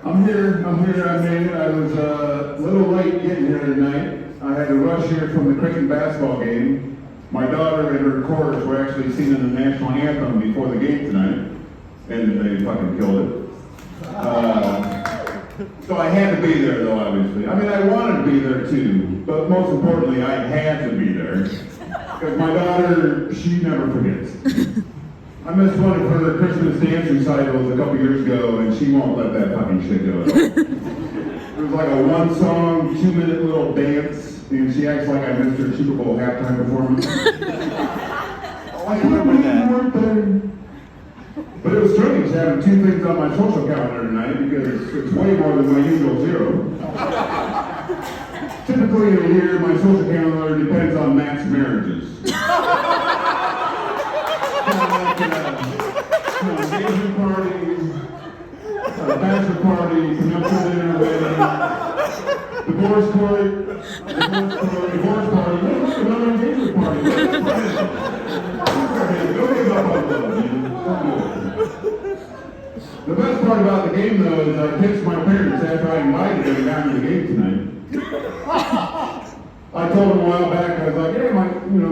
I'm here. I made it. I was a little late getting here tonight. I had to rush here from the Creighton basketball game. My daughter and her chorus were actually singing the national anthem before the game tonight, and they fucking killed it. So I had to be there, though, obviously. I mean, I wanted to be there, too, but most importantly, I had to be there. Because my daughter, she never forgets. I missed one of her Christmas dance recitals a couple years ago, and she won't let that fucking shit go. It was like a one-song, 2-minute little dance, and she acts like I missed her Super Bowl halftime performance. Oh, I remember that. But it was strange having 2 things on my social calendar tonight because it's way more than my usual 0. Typically in a year, my social calendar depends on Matt's marriages. Engagement party, bachelor party, prenuptial dinner, wedding, divorce party, another engagement party. Don't give up on love, man. The best part about the game, though, is I pitched my parents after I invited them down to the game tonight. I told them a while back, I was like, hey,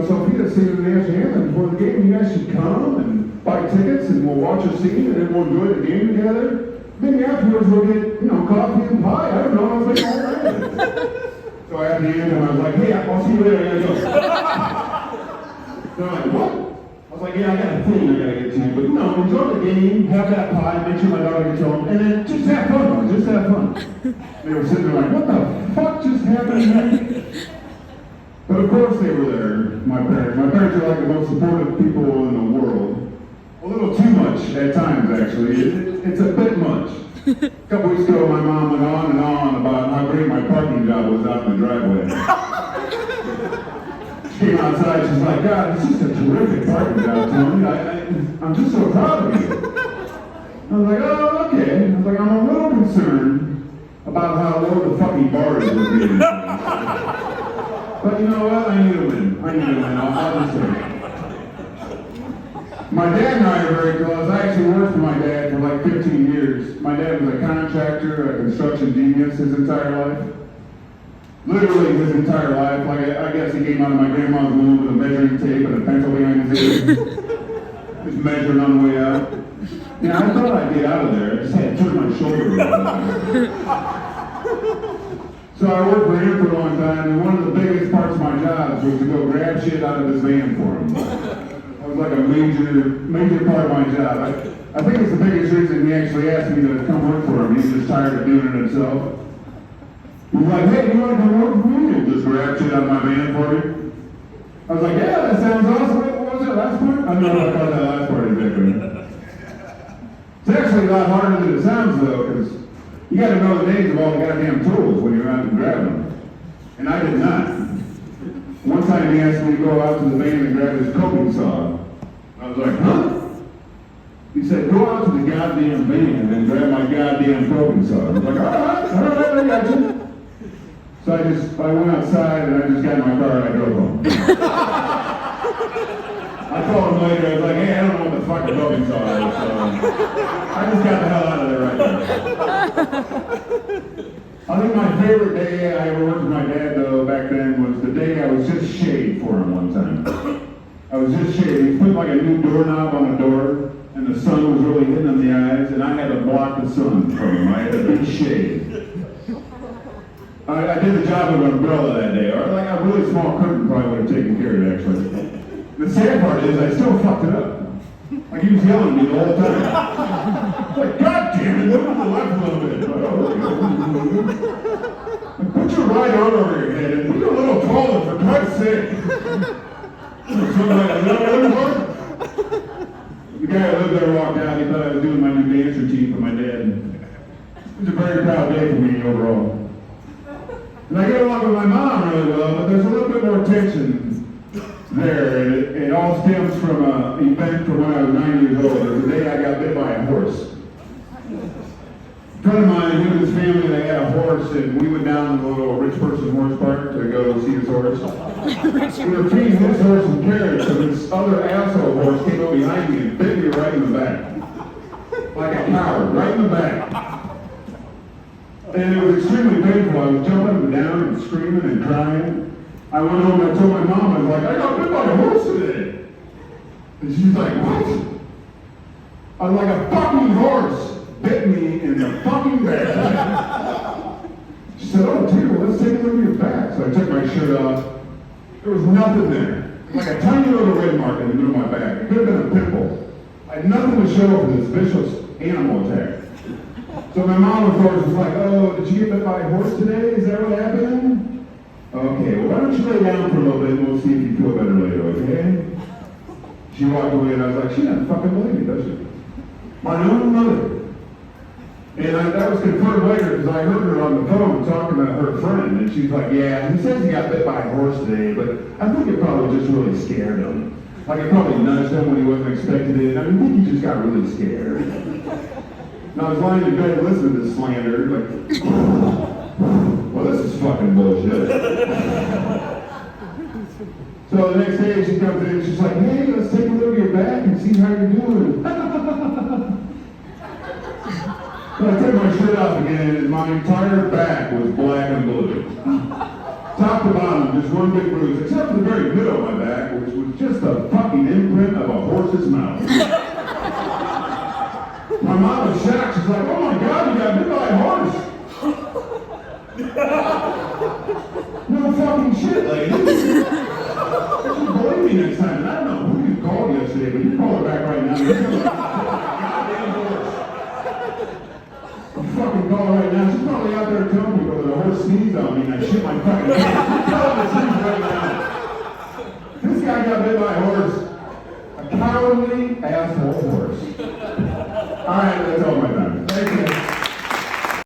Sophia's singing the national anthem before the game. You guys should come and buy tickets, and we'll watch her sing, and then we'll enjoy the game together. Maybe afterwards we'll get, coffee and pie. I don't know. I was like, all right. So after the anthem, I was like, hey, I'll see you later. I gotta go. They're like, what? I was like, yeah, I got a thing I gotta get to. But enjoy the game, have that pie, make sure my daughter gets home, and then just have fun. Just have fun. They were sitting there like, what the fuck just happened here? But of course they were there, my parents. My parents are like the most supportive people in the world. A little too much at times, actually. It's a bit much. A couple weeks ago, my mom went on and on about how great my parking job was out in the driveway. She came outside, she's like, God, it's just a terrific parking job, Tony. I'm just so proud of you. I was like, oh, okay. I was like, I'm a little concerned about how low the fucking bars would be. But you know what? I need to win. I'll just say it. My dad and I are very close. I actually worked for my dad for like 15 years. My dad was a contractor, a construction genius his entire life. Literally his entire life. Like I guess he came out of my grandma's womb with a measuring tape and a pencil behind his ear. Just measuring on the way out. I thought I'd get out of there. I just had to turn my shoulder around. So I worked for him for a long time, and one of the biggest parts of my job was to go grab shit out of his van for him. That was like a major part of my job. I think it's the biggest reason he actually asked me to come work for him. He's just tired of doing it himself. He's like, hey, you want to come work for me? And just grab shit out of my van for me. I was like, yeah, that sounds awesome. Wait, what was that last part? I don't know what I called that last part exactly. It's actually a lot harder than it sounds, though, because you got to know the names of all the goddamn tools when you're out and grab them. And I did not. One time he asked me to go out to the van and grab his coping saw. I was like, huh? He said, go out to the goddamn van and grab my goddamn coping saw. I was like, all right, I got you. So I went outside and I just got in my car and I drove home. I called him later, I was like, hey, I don't know what the fuck a coping saw is, so I just got the hell out of there right now. I think my favorite day I ever worked with my dad, though, back then was the day I was just shaved for him one time. I was just shaved. He put like a new doorknob on the door, and the sun was really hitting in the eyes, and I had to block the sun from him. I had a big shade. I did the job of an umbrella that day, or like a really small curtain probably would have taken care of it, actually. The sad part is I still fucked it up. Like he was yelling at me the whole time. Like, God damn it, look to the left a little bit. Put your right arm over your head and be a little taller, for Christ's sake. The guy who lived there walked out. He thought I was doing my new dance routine for my dad. It was a very proud day for me overall. And I get along with my mom really well, but there's a little bit more tension there, and it all stems from an event from when I was 9 years old. It was the day I got bit by a horse. A friend of mine, he and his family, they had a horse, and we went down to the little rich person horse park to go see his horse. We were feeding his horse some carrots, and this other asshole horse came up behind me and bit me right in the back. Like a coward, right in the back. And it was extremely painful. I was jumping up and down and screaming and crying. I went home and I told my mom, I was like, I got bit by a horse today. And she's like, what? I was like, a fucking horse bit me in the fucking back. She said, oh, dear, well, let's take a look at your back. So I took my shirt off. There was nothing there. Like a tiny little red mark in the middle of my back. It could have been a pimple. I had nothing to show for this vicious animal attack. So my mom, of course, was like, oh, did you get bit by a horse today? Is that what happened? Okay, well, why don't you lay down for a little bit and we'll see if you feel better later, okay? She walked away and I was like, she doesn't fucking believe me, does she? My own mother. And that was confirmed later because I heard her on the phone talking to her friend, and she's like, yeah, he says he got bit by a horse today, but I think it probably just really scared him. Like it probably nudged him when he wasn't expecting it. I think he just got really scared. And I was lying in bed listening to this slander, like, well, this is fucking bullshit. So the next day she comes in and she's like, hey, let's take a look at your back and see how you're doing. So I took my shirt off again and my entire back was black and blue. Top to bottom, just one big bruise, except for the very middle of my back, which was just a fucking imprint of a horse's mouth. My mom was shocked. She's like, oh my God, you got bit by a horse. No fucking shit, lady. She believe me next time. And I don't know who you called yesterday, but you call her back right now. You're like, goddamn horse. You fucking call her right now. She's probably out there telling me whether the horse sneezed on me and I shit my fucking pants. Tell her the truth right now. This guy got bit by a horse. A cowardly asshole horse. All right, that's all my